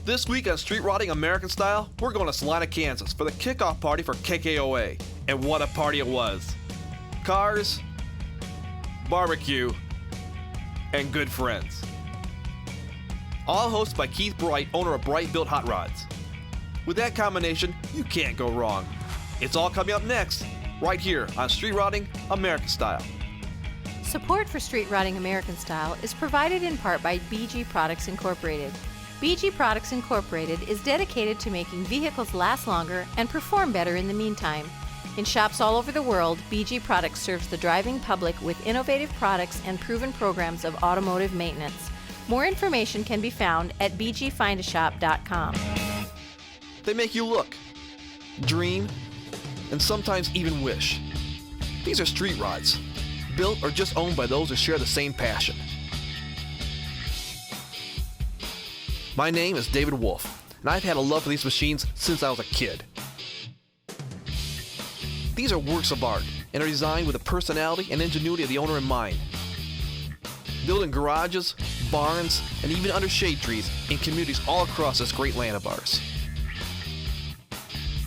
This week on Street Rotting American Style, we're going to Salina, Kansas for the kickoff party for KKOA. And what a party it was. Cars, barbecue, and good friends. All hosted by Keith Bright, owner of Bright Built Hot Rods. With that combination, you can't go wrong. It's all coming up next, right here on Street Rotting American Style. Support for Street Rotting American Style is provided in part by BG Products Incorporated. BG Products Incorporated is dedicated to making vehicles last longer and perform better in the meantime. In shops all over the world, BG Products serves the driving public with innovative products and proven programs of automotive maintenance. More information can be found at bgfindashop.com. They make you look, dream, and sometimes even wish. These are street rods, built or just owned by those who share the same passion. My name is David Wolf, and I've had a love for these machines since I was a kid. These are works of art and are designed with the personality and ingenuity of the owner in mind. Built in garages, barns, and even under shade trees in communities all across this great land of ours.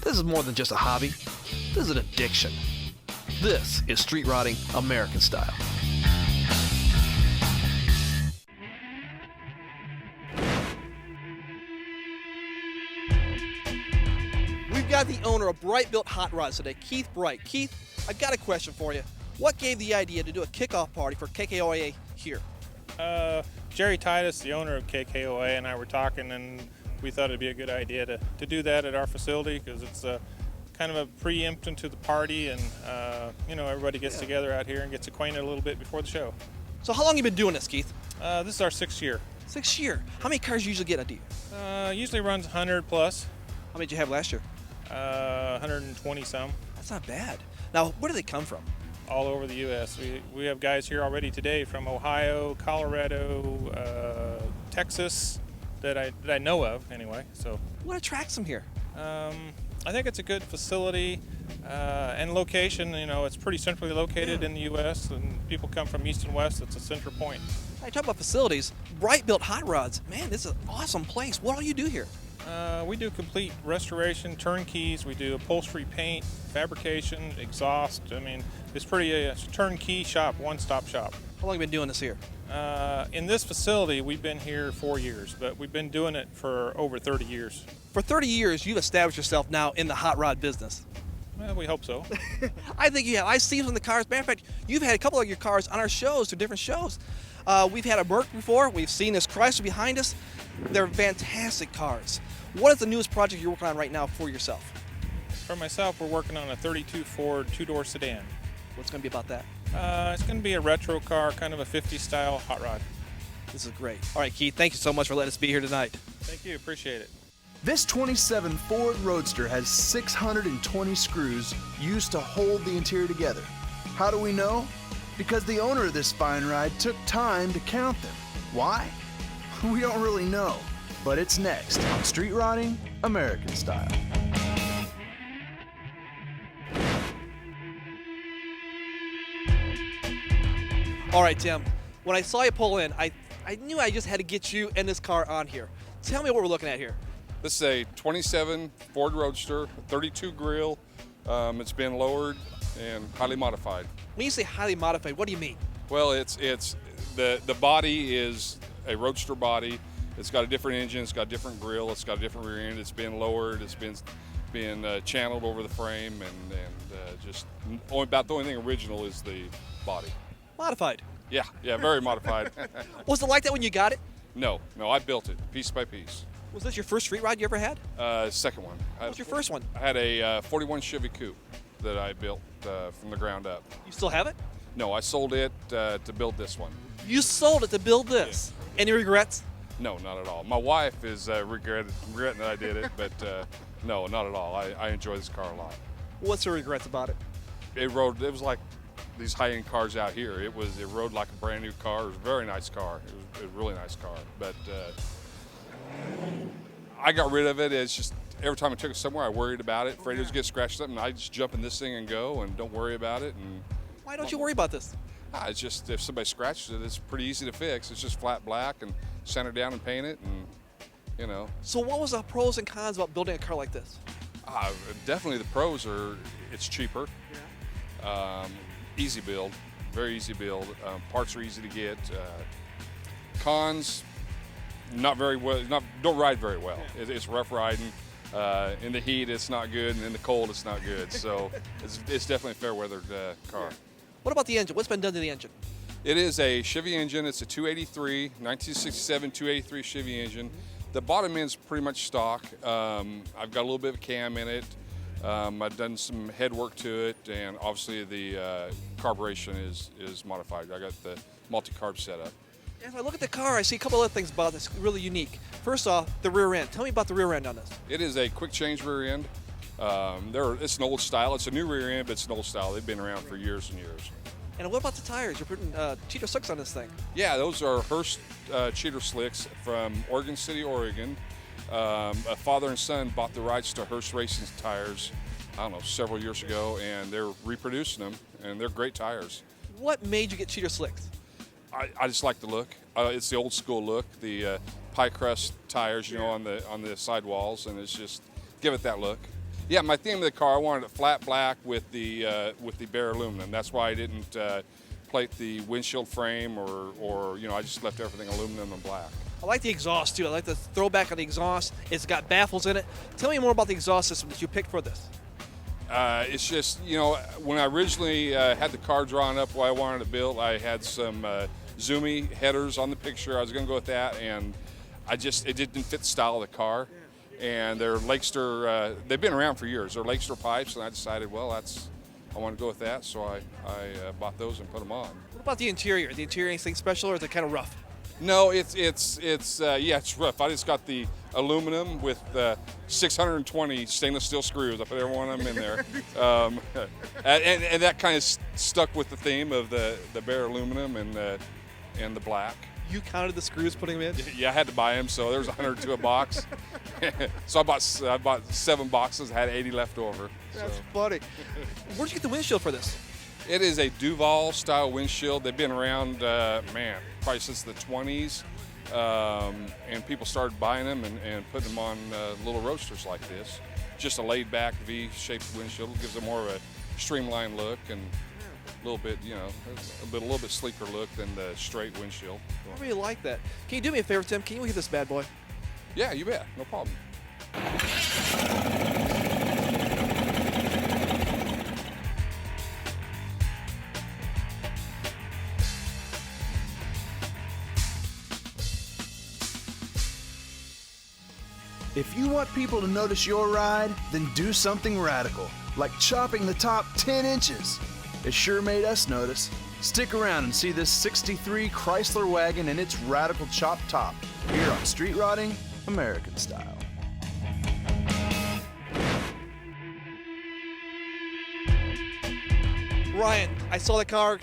This is more than just a hobby. This is an addiction. This is Street Rotting American Style. We've got the owner of Bright Built Hot Rods today, Keith Bright. Keith, I've got a question for you. What gave the idea to do a kickoff party for KKOA here? Jerry Titus, the owner of KKOA, and I were talking, and we thought it'd be a good idea to do that at our facility because it's kind of a preemption to the party, and everybody gets together out here and gets acquainted a little bit before the show. So how long have you been doing this, Keith? This is our 6th year. 6 year. How many cars you usually get a year? Usually runs 100 plus. How many did you have last year? 120 some. That's not bad. Now, where do they come from? All over the U.S. We have guys here already today from Ohio, Colorado, Texas that I know of anyway. So what attracts them here? I think it's a good facility and location. It's pretty centrally located in the U.S. and people come from east and west. It's a central point. I talk about facilities. Bright Built Hot Rods. Man, this is an awesome place. What all you do here? We do complete restoration, turnkeys. We do upholstery, paint, fabrication, exhaust. It's pretty a turnkey shop, one-stop shop. How long have you been doing this here? In this facility, we've been here 4 years, but we've been doing it for over 30 years. For 30 years, you've established yourself now in the hot rod business. Well, we hope so. I think you have. I've seen some of the cars. Matter of fact, you've had a couple of your cars on our shows, to different shows. We've had a Merc before. We've seen this Chrysler behind us. They're fantastic cars. What is the newest project you're working on right now for yourself? For myself, we're working on a 32 Ford two-door sedan. What's going to be about that? It's going to be a retro car, kind of a 50s style hot rod. This is great. All right, Keith, thank you so much for letting us be here tonight. Thank you, appreciate it. This 27 Ford Roadster has 620 screws used to hold the interior together. How do we know? Because the owner of this fine ride took time to count them. Why? We don't really know, but it's next on Street Rotting American Style. All right, Tim, when I saw you pull in, I knew I just had to get you and this car on here. Tell me what we're looking at here. This is a 27 Ford Roadster, 32 grill. It's been lowered and highly modified. When you say highly modified, what do you mean? Well, it's the body is a Roadster body. It's got a different engine. It's got a different grill. It's got a different rear end. It's been lowered. It's been channeled over the frame, and just about the only thing original is the body. Modified. Yeah, very modified. Was it like that when you got it? No, I built it piece by piece. Was this your first street ride you ever had? Second one. What was your first one? I had a 41 Chevy Coupe that I built from the ground up. You still have it? No, I sold it to build this one. You sold it to build this? Yeah. Any regrets? No, not at all. My wife is regretting that I did it, but no, not at all. I enjoy this car a lot. What's her regrets about it? It was like these high-end cars out here. It rode like a brand new car. It was a very nice car. It was a really nice car, but I got rid of it. It's just every time I took it somewhere, I worried about it, afraid it was going to get scratched up, and I just jump in this thing and go and don't worry about it. And why don't you worry about this? It's just if somebody scratches it, it's pretty easy to fix. It's just flat black and center down and paint it, and you know. So what was the pros and cons about building a car like this? Definitely the pros are it's cheaper, easy build, very easy build. Parts are easy to get. Cons, not very well. Don't ride very well. It's rough riding. In the heat, it's not good, and in the cold, it's not good. So it's definitely a fair weathered car. What about the engine? What's been done to the engine? It is a Chevy engine. It's a 283, 1967 283 Chevy engine. The bottom end's pretty much stock. I've got a little bit of a cam in it. I've done some head work to it, and obviously the carburation is modified. I got the multi-carb setup. As I look at the car, I see a couple other things about this really unique. First off, the rear end. Tell me about the rear end on this. It is a quick change rear end. It's an old style. It's a new rear end, but it's an old style. They've been around for years and years. And what about the tires? You're putting cheater slicks on this thing. Yeah, those are Hurst cheater slicks from Oregon City, Oregon. A father and son bought the rights to Hurst Racing tires, I don't know, several years ago, and they're reproducing them, and they're great tires. What made you get cheater slicks? I just like the look. It's the old school look, the pie crust tires, you know, on the sidewalls, and it's just give it that look. Yeah, my theme of the car, I wanted it flat black with the bare aluminum. That's why I didn't plate the windshield frame or you know, I just left everything aluminum and black. I like the exhaust too. I like the throwback on the exhaust. It's got baffles in it. Tell me more about the exhaust system that you picked for this. It's just, you know, when I originally had the car drawn up what I wanted to build, I had some zoomy headers on the picture. I was going to go with that, and it didn't fit the style of the car. And they're Lakester, they've been around for years. They're Lakester pipes, and I decided, well, I want to go with that, so I bought those and put them on. What about the interior? The interior anything special, or is it kind of rough? No, it's rough. I just got the aluminum with 620 stainless steel screws. I put every one of them in there, and that kind of stuck with the theme of the bare aluminum and the black. You counted the screws putting them in? Yeah, I had to buy them, so there was 102 a box. So I bought 7 boxes, had 80 left over. That's funny. Where'd you get the windshield for this? It is a Duval style windshield. They've been around, probably since the 20s. And people started buying them and putting them on little roadsters like this. Just a laid back V-shaped windshield. It gives them more of a streamlined look and a little bit, you know, a little bit sleeker look than the straight windshield. I really like that. Can you do me a favor, Tim? Can you look at this bad boy? Yeah, you bet. No problem. If you want people to notice your ride, then do something radical, like chopping the top 10 inches. It sure made us notice. Stick around and see this 63 Chrysler wagon and its radical chop top, here on Street Rodding American Style. Ryan, I saw the car.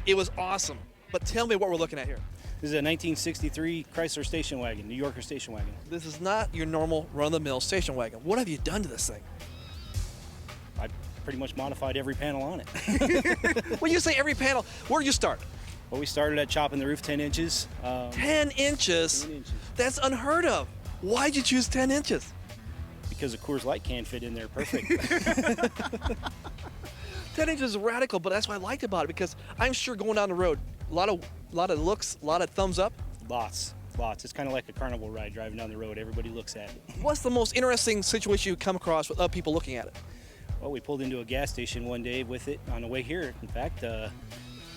It was awesome. But tell me what we're looking at here. This is a 1963 Chrysler station wagon, New Yorker station wagon. This is not your normal run-of-the-mill station wagon. What have you done to this thing? I pretty much modified every panel on it. When you say every panel, where did you start? Well, we started at chopping the roof 10 inches. 10 inches? 10 inches. That's unheard of. Why'd you choose 10 inches? Because a Coors Light can fit in there perfect. 10 inches is radical, but that's what I liked about it, because I'm sure going down the road, a lot of looks, a lot of thumbs up. Lots. It's kind of like a carnival ride driving down the road. Everybody looks at it. What's the most interesting situation you come across with other people looking at it? Well, we pulled into a gas station one day with it on the way here. In fact,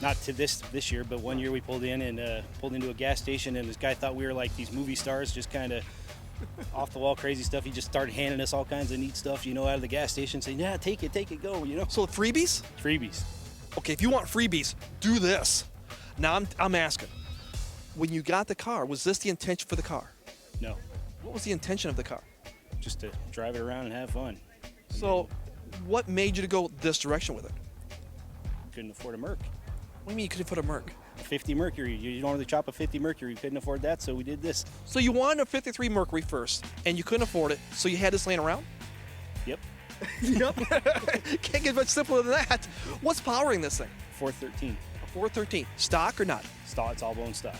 not to this year, but one year we pulled into a gas station, and this guy thought we were like these movie stars, just kind of off the wall crazy stuff. He just started handing us all kinds of neat stuff, you know, out of the gas station, saying, "Yeah, take it, go," you know. So freebies? Freebies. Okay, if you want freebies, do this. Now I'm asking, when you got the car, was this the intention for the car? No, What was the intention of the car? just to drive it around and have fun. So, what made you to go this direction with it? Couldn't afford a Merc. What do you mean you couldn't afford a Merc? A 50 Mercury. You don't really chop a 50 Mercury. Couldn't afford that, so we did this. So you wanted a 53 Mercury first, and you couldn't afford it, so you had this laying around? Yep. Yep. Can't get much simpler than that. What's powering this thing? 413. A 413. Stock or not? Stock. It's all bone stock.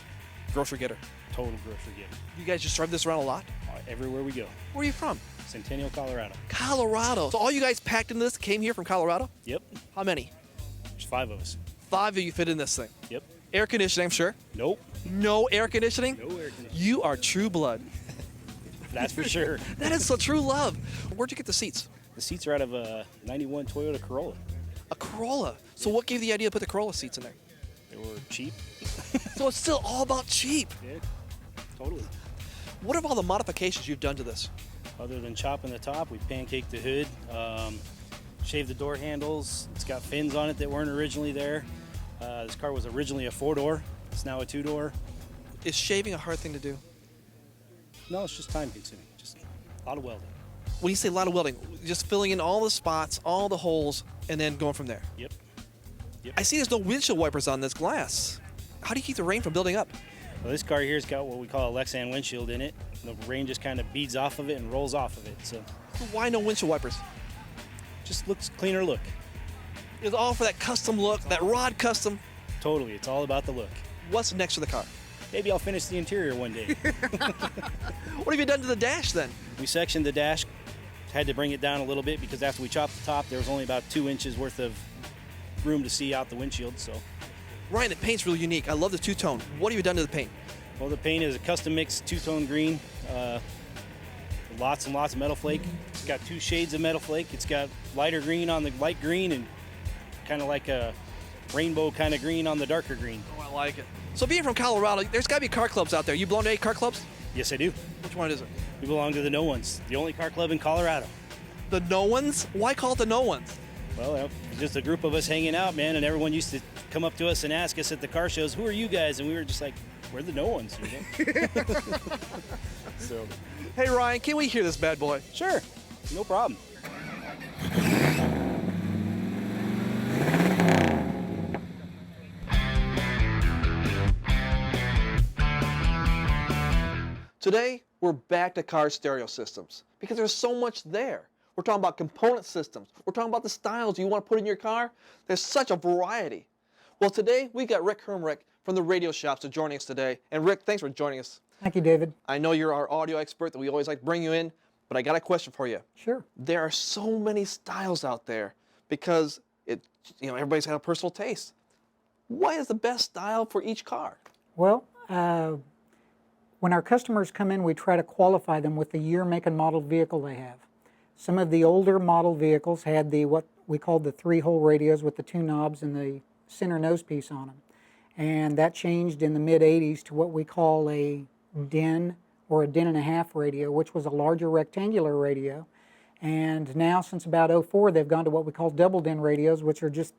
Grocery getter. Total grocery getter. You guys just drive this around a lot? everywhere we go. Where are you from? Centennial, Colorado. Colorado. So all you guys packed into this came here from Colorado? Yep. How many? There's 5 of us. 5 of you fit in this thing. Yep. Air conditioning, I'm sure. Nope. No air conditioning? No air conditioning. You are true blood. That's for sure. That is so true love. Where'd you get the seats? The seats are out of a 91 Toyota Corolla. A Corolla. So what gave you the idea to put the Corolla seats in there? They were cheap. So it's still all about cheap. Yeah, totally. What are all the modifications you've done to this? Other than chopping the top, we pancaked the hood, shaved the door handles. It's got fins on it that weren't originally there. This car was originally a 4-door. It's now a 2-door. Is shaving a hard thing to do? No, it's just time consuming. Just a lot of welding. When you say a lot of welding, just filling in all the spots, all the holes, and then going from there. Yep. I see there's no windshield wipers on this glass. How do you keep the rain from building up? Well, this car here's got what we call a Lexan windshield in it. The rain just kind of beads off of it and rolls off of it. So Why no windshield wipers? just looks cleaner look. It's all for that custom look, that rod custom. Totally. It's all about the look. What's next for the car? Maybe I'll finish the interior one day. What have you done to the dash then? We sectioned the dash, had to bring it down a little bit because after we chopped the top, there was only about 2 inches worth of room to see out the windshield. So, Ryan, the paint's really unique. I love the two-tone. What have you done to the paint? well, the paint is a custom mixed 2-tone green. Lots and lots of metal flake. It's got 2 shades of metal flake. It's got lighter green on the light green and kind of like a rainbow kind of green on the darker green. Oh, I like it. So being from Colorado, there's got to be car clubs out there. You belong to any car clubs? Yes, I do. Which one is it? We belong to the No Ones, the only car club in Colorado. The No Ones? Why call it the No Ones? Well, it was just a group of us hanging out, man, and everyone used to come up to us and ask us at the car shows, "Who are you guys?" And we were just like, "We're the No Ones." You know? So, Hey, Ryan, can we hear this bad boy? sure, no problem. Today, we're back to car stereo systems because there's so much there. We're talking about component systems. We're talking about the styles you want to put in your car. There's such a variety. Well, today, we got Rick Hermrich from the Radio Shops joining us today. And Rick, thanks for joining us. Thank you, David. I know you're our audio expert that we always like to bring you in, but I got a question for you. Sure. There are so many styles out there because everybody's got a personal taste. What is the best style for each car? Well, when our customers come in, we try to qualify them with the year, make, and model vehicle they have. Some of the older model vehicles had what we called the 3-hole radios with the 2 knobs and the center nose piece on them. And that changed in the mid-'80s to what we call a DIN or a DIN and a half radio, which was a larger rectangular radio. And now, since about '04, they've gone to what we call double DIN radios, which are just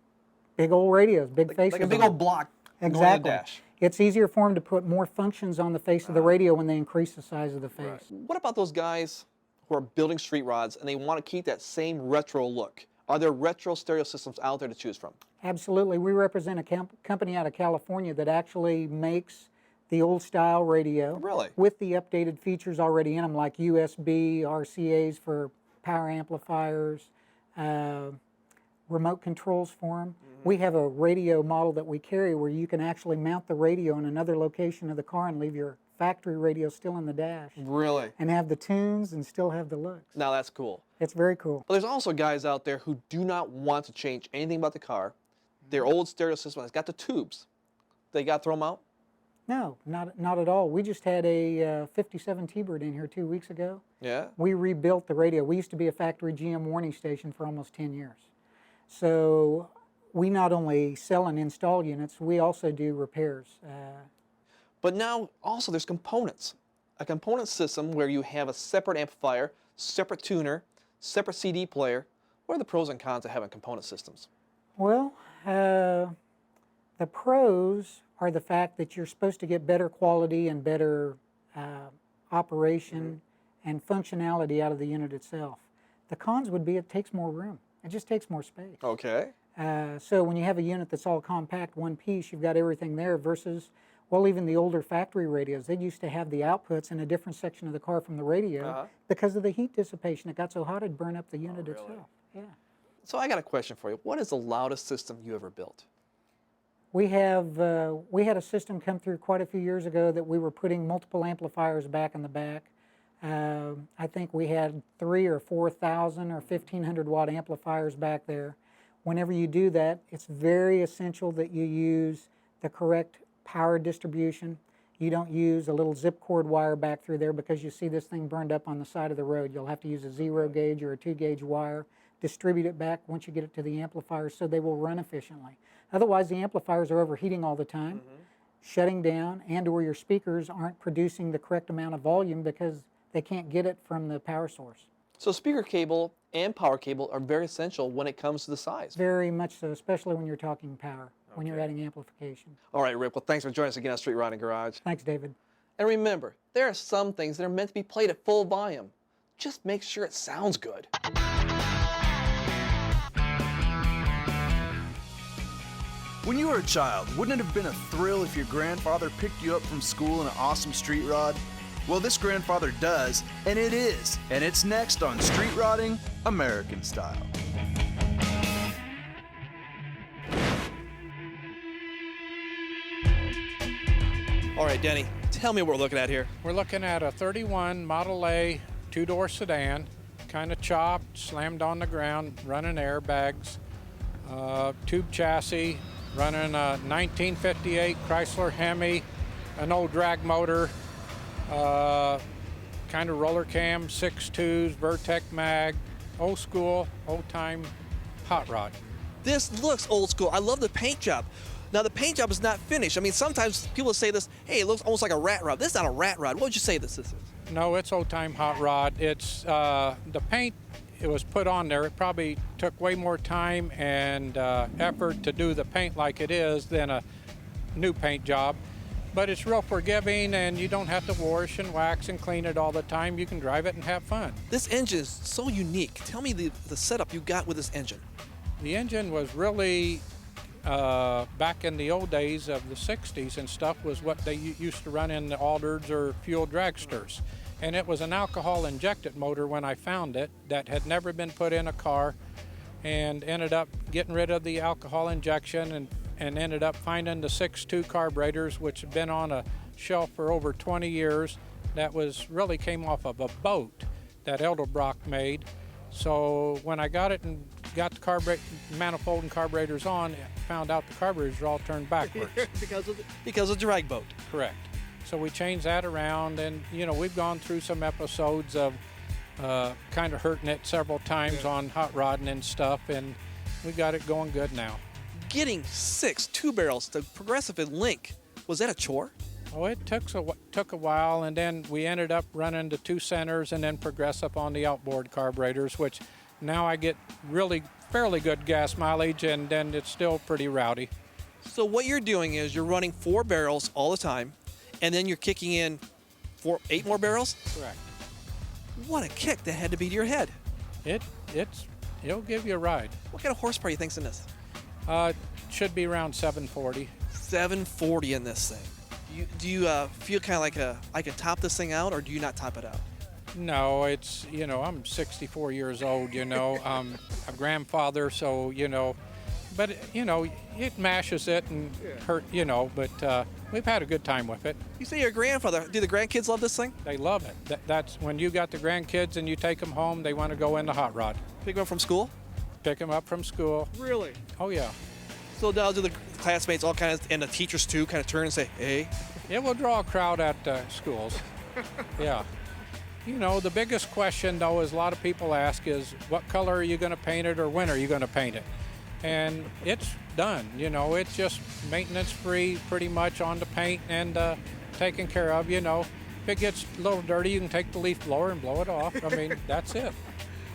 big old radios, big faces. Like a big on old block. Exactly. On the dash. It's easier for them to put more functions on the face of the radio when they increase the size of the face. What about those guys who are building street rods and they want to keep that same retro look? Are there retro stereo systems out there to choose from? Absolutely. We represent a company out of California that actually makes the old style radio Really? with the updated features already in them, like USB, RCAs for power amplifiers, remote controls for them. We have a radio model that we carry where you can actually mount the radio in another location of the car and leave your factory radio still in the dash. Really? And have the tunes and still have the looks. Now that's cool. It's very cool. But there's also guys out there who do not want to change anything about the car. Their old stereo system has got the tubes. They got to throw them out? No, not at all. We just had a 57 T-Bird in here 2 weeks ago. Yeah? We rebuilt the radio. We used to be a factory GM warning station for almost 10 years. So we not only sell and install units, we also do repairs. But now also there's components. A component system where you have a separate amplifier, separate tuner, separate CD player. What are the pros and cons of having component systems? Well, the pros are the fact that you're supposed to get better quality and better operation and functionality out of the unit itself. The cons would be it takes more room. It just takes more space. Okay. So when you have a unit that's all compact, one piece, you've got everything there versus, well, even the older factory radios, they used to have the outputs in a different section of the car from the radio because of the heat dissipation. It got so hot it'd burn up the unit itself. Yeah. So I got a question for you. What is the loudest system you ever built? We had a system come through quite a few years ago that we were putting multiple amplifiers back in the back. I think we had 3,000 or 4,000 or 1,500 watt amplifiers back there. Whenever you do that, it's very essential that you use the correct power distribution. You don't use a little zip cord wire back through there, because you see this thing burned up on the side of the road. You'll have to use a 0 gauge or a 2 gauge wire, distribute it back once you get it to the amplifiers so they will run efficiently. Otherwise, the amplifiers are overheating all the time, shutting down, and or your speakers aren't producing the correct amount of volume because they can't get it from the power source. So speaker cable and power cable are very essential when it comes to the size. Very much so, especially when you're talking power, when you're adding amplification. All right, Rick. Well, thanks for joining us again on Street Riding Garage. Thanks, David. And remember, there are some things that are meant to be played at full volume. Just make sure it sounds good. When you were a child, wouldn't it have been a thrill if your grandfather picked you up from school in an awesome street rod? Well, this grandfather does, and it is. And it's next on Street Rodding American Style. All right, Denny, tell me what we're looking at here. We're looking at a 31 Model A two-door sedan, kind of chopped, slammed on the ground, running airbags, tube chassis, running a 1958 Chrysler Hemi, an old drag motor, kind of roller cam, 6.2s, Vertec mag, old school, old time hot rod. This looks old school. I love the paint job. Now, the paint job is not finished. I mean, sometimes people say this, hey, it looks almost like a rat rod. This is not a rat rod. What would you say this is? No, it's old time hot rod. It's the paint, it was put on there. It probably took way more time and effort to do the paint like it is than a new paint job. But it's real forgiving, and you don't have to wash and wax and clean it all the time. You can drive it and have fun. This engine is so unique. Tell me the setup you got with this engine. The engine was really, back in the old days of the 60s and stuff, was what they used to run in the Aldards or fuel dragsters. And it was an alcohol injected motor when I found it that had never been put in a car, and ended up getting rid of the alcohol injection and ended up finding the 6.2 carburetors, which had been on a shelf for over 20 years. That was really came off of a boat that Edelbrock made. So when I got it and got the manifold and carburetors on, found out the carburetors were all turned backwards. because of drag boat. Correct. So we changed that around, and you know, we've gone through some episodes of kind of hurting it several times on hot rodding and stuff, and we got it going good now. Getting 6 two-barrels to Progressive and Link, was that a chore? Oh, it took a while, and then we ended up running the 2 centers and then Progressive on the outboard carburetors, which now I get really fairly good gas mileage, and then it's still pretty rowdy. So what you're doing is you're running 4 barrels all the time, and then you're kicking in 8 more barrels? Correct. What a kick that had to be to your head. It'll give you a ride. What kind of horsepower do you think's in this? Should be around 740. 740 in this thing. Do you feel kind of like I can top this thing out, or do you not top it out? No, it's, you know, I'm 64 years old, you know, I'm a grandfather, so, you know, but, you know, it mashes it and hurt, you know, but we've had a good time with it. You say you're a grandfather. Do the grandkids love this thing? They love it. That's when you got the grandkids and you take them home, they want to go in the hot rod. Pick them up from school? Pick them up from school. Really? Oh, yeah. So now do the classmates all kind of, and the teachers too, kind of turn and say, hey? It will draw a crowd at schools. Yeah. You know, the biggest question, though, is a lot of people ask is, what color are you going to paint it, or when are you going to paint it? And it's done. You know, it's just maintenance-free pretty much on the paint and taken care of. You know, if it gets a little dirty, you can take the leaf blower and blow it off. I mean, that's it.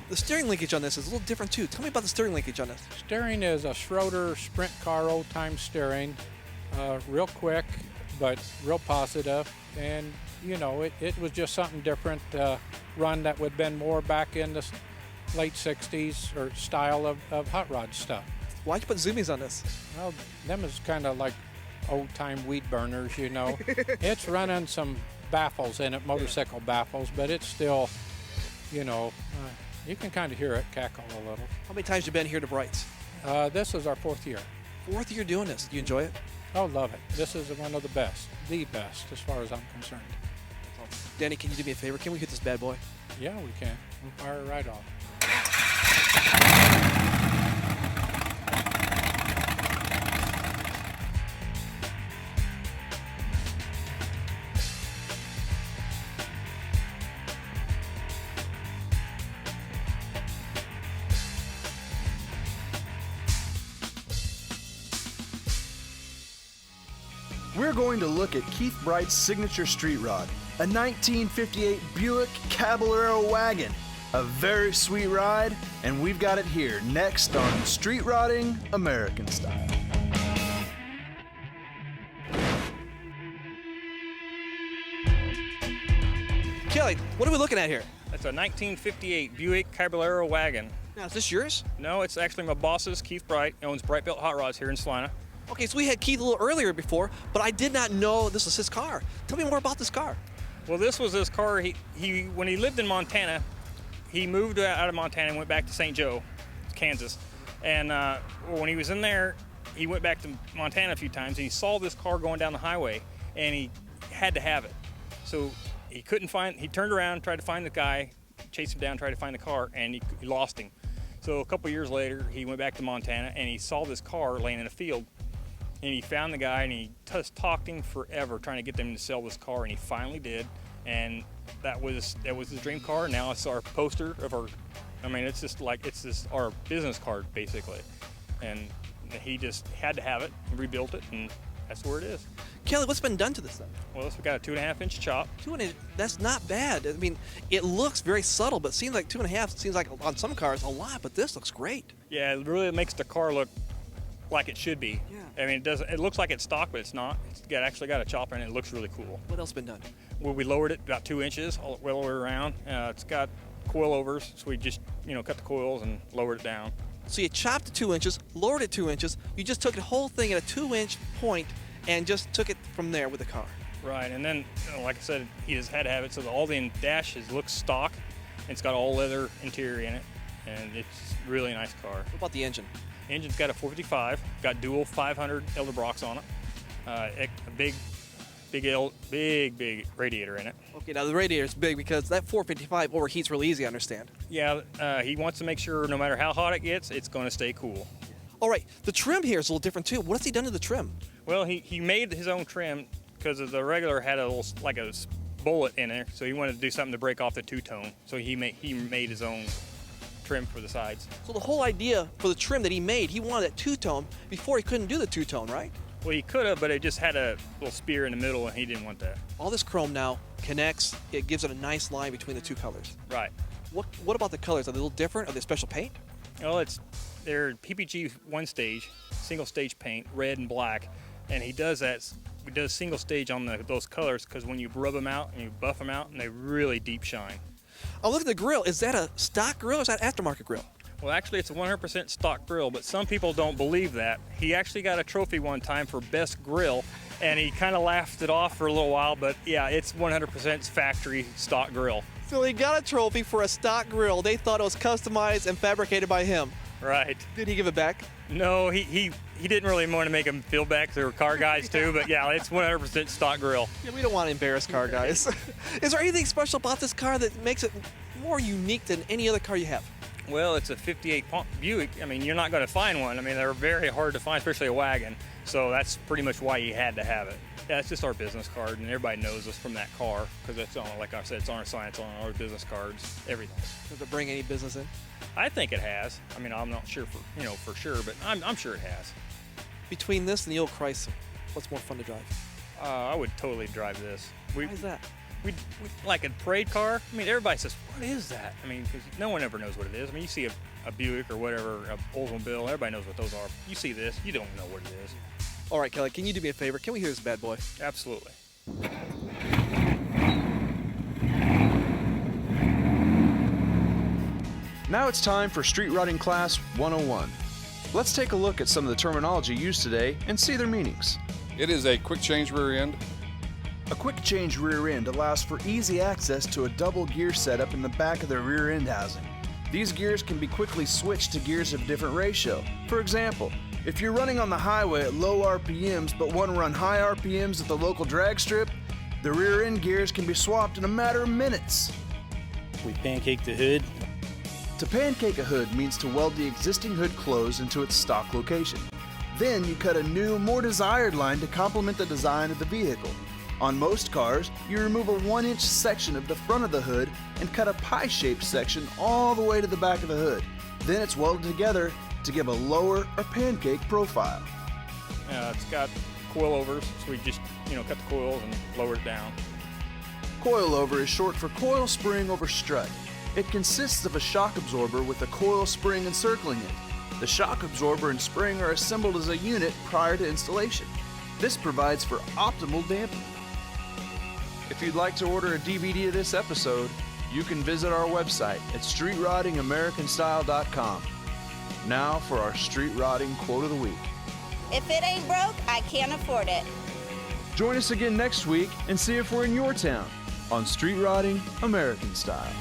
The steering linkage on this is a little different, too. Tell me about the steering linkage on this. Steering is a Schroeder Sprint car old-time steering. Real quick, but real positive. And you know, it was just something different run that would have been more back in the late 60s or style of hot rod stuff. Why'd you put zoomies on this? Well, them is kind of like old-time weed burners, you know. It's running some baffles in it, motorcycle baffles, but it's still, you know, you can kind of hear it cackle a little. How many times have you been here to Brights? This is our 4th year. 4th year doing this. Do you enjoy it? Oh, love it. This is one of the best as far as I'm concerned. That's awesome. Danny, can you do me a favor? Can we hit this bad boy? Yeah, we can. We'll fire it right off. We're going to look at Keith Bright's signature street rod, a 1958 Buick Caballero wagon. A very sweet ride, and we've got it here next on Street Rodding American Style. Kelly, what are we looking at here? That's a 1958 Buick Caballero wagon. Now, is this yours? No, it's actually my boss's, Keith Bright. He owns Bright Belt Hot Rods here in Salina. Okay, so we had Keith a little earlier before, but I did not know this was his car. Tell me more about this car. Well, this was his car. He when he lived in Montana, he moved out of Montana and went back to St. Joe, Kansas. And when he was in there, he went back to Montana a few times, and he saw this car going down the highway, and he had to have it. So he couldn't find. He turned around, tried to find the guy, chased him down, tried to find the car, and he lost him. So a couple years later, he went back to Montana, and he saw this car laying in a field. And he found the guy, and he talked to him forever, trying to get them to sell this car, and he finally did. And that was his dream car. Now it's our poster of our. I mean, it's just our business card basically. And he just had to have it, and rebuilt it, and that's where it is. Kelly, what's been done to this thing? Well, we got a 2.5-inch chop. 2.5. That's not bad. I mean, it looks very subtle, but it seems like 2.5. Seems like on some cars a lot, but this looks great. Yeah, it really makes the car look like it should be. Yeah. I mean, it looks like it's stock, but it's not. It's actually got a chopper in it. It looks really cool. What else been done? Well, we lowered it about 2 inches all the way around. It's got coilovers, so we just cut the coils and lowered it down. So you chopped it 2 inches, lowered it 2 inches. You just took the whole thing at a 2-inch point and just took it from there with the car. Right, and then like I said, he just had to have it so that all the dash looks stock. It's got all leather interior in it, and it's really a nice car. What about the engine? Engine's got a 455, got dual 500 Elderbrox on it, a big radiator in it. Okay, now the radiator's big because that 455 overheats really easy, I understand. Yeah, he wants to make sure no matter how hot it gets, it's going to stay cool. All right, the trim here is a little different too. What has he done to the trim? Well, he made his own trim because the regular had a little like a bullet in there, so he wanted to do something to break off the two-tone. So he made his own trim for the sides. So the whole idea for the trim that he made, he wanted that two-tone. Before he couldn't do the two-tone, right? Well, he could have, but it just had a little spear in the middle, and he didn't want that. All this chrome now connects. It gives it a nice line between the two colors. Right. What about the colors? Are they a little different? Are they special paint? Well, they're PPG one stage, single stage paint, red and black, and he does that. He does single stage on those colors because when you rub them out and you buff them out, and they really deep shine. Oh, look at the grill. Is that a stock grill or is that aftermarket grill? Well, actually, it's a 100% stock grill, but some people don't believe that. He actually got a trophy one time for best grill, and he kind of laughed it off for a little while, but yeah, it's 100% factory stock grill. So he got a trophy for a stock grill. They thought it was customized and fabricated by him. Right. Did he give it back? No, he didn't really want to make him feel bad because they were car guys too, but yeah, it's 100% stock grill. Yeah, we don't want to embarrass car guys. Is there anything special about this car that makes it more unique than any other car you have? Well, it's a 58 Buick. I mean, you're not going to find one. I mean, they're very hard to find, especially a wagon. So that's pretty much why he had to have it. Yeah, it's just our business card, and everybody knows us from that car because it's on, like I said, it's on our sign, it's on our business cards, everything. Does it bring any business in? I think it has. I mean, I'm not sure for sure, but I'm sure it has. Between this and the old Chrysler, what's more fun to drive? I would totally drive this. Why is that? We like a parade car. I mean, everybody says, "What is that?" I mean, because no one ever knows what it is. I mean, you see a Buick or whatever, a Oldsmobile, everybody knows what those are. You see this, you don't know what it is. All right, Kelly, can you do me a favor? Can we hear this bad boy? Absolutely. Now it's time for Street Rodding Class 101. Let's take a look at some of the terminology used today and see their meanings. It is a quick change rear end. A quick change rear end allows for easy access to a double gear setup in the back of the rear end housing. These gears can be quickly switched to gears of different ratio. For example, if you're running on the highway at low RPMs but want to run high RPMs at the local drag strip, The rear end gears can be swapped in a matter of minutes. We pancake the hood. To pancake a hood means to weld the existing hood closed into its stock location. Then you cut a new, more desired line to complement the design of the vehicle. On most cars, you remove a 1-inch section of the front of the hood and cut a pie-shaped section all the way to the back of the hood. Then it's welded together to give a lower or pancake profile. It's got coilovers, so we just cut the coils and lower it down. Coilover is short for coil spring over strut. It consists of a shock absorber with a coil spring encircling it. The shock absorber and spring are assembled as a unit prior to installation. This provides for optimal damping. If you'd like to order a DVD of this episode, you can visit our website at streetrottingamericanstyle.com. Now for our street rotting quote of the week. If it ain't broke, I can't afford it. Join us again next week and see if we're in your town on Street Rotting American Style.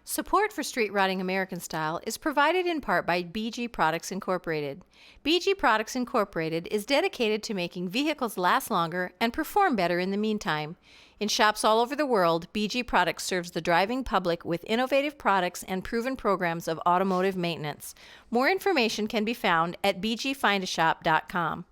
Support for Street Rotting American Style is provided in part by BG Products Incorporated. BG Products Incorporated is dedicated to making vehicles last longer and perform better in the meantime. In shops all over the world, BG Products serves the driving public with innovative products and proven programs of automotive maintenance. More information can be found at bgfindashop.com.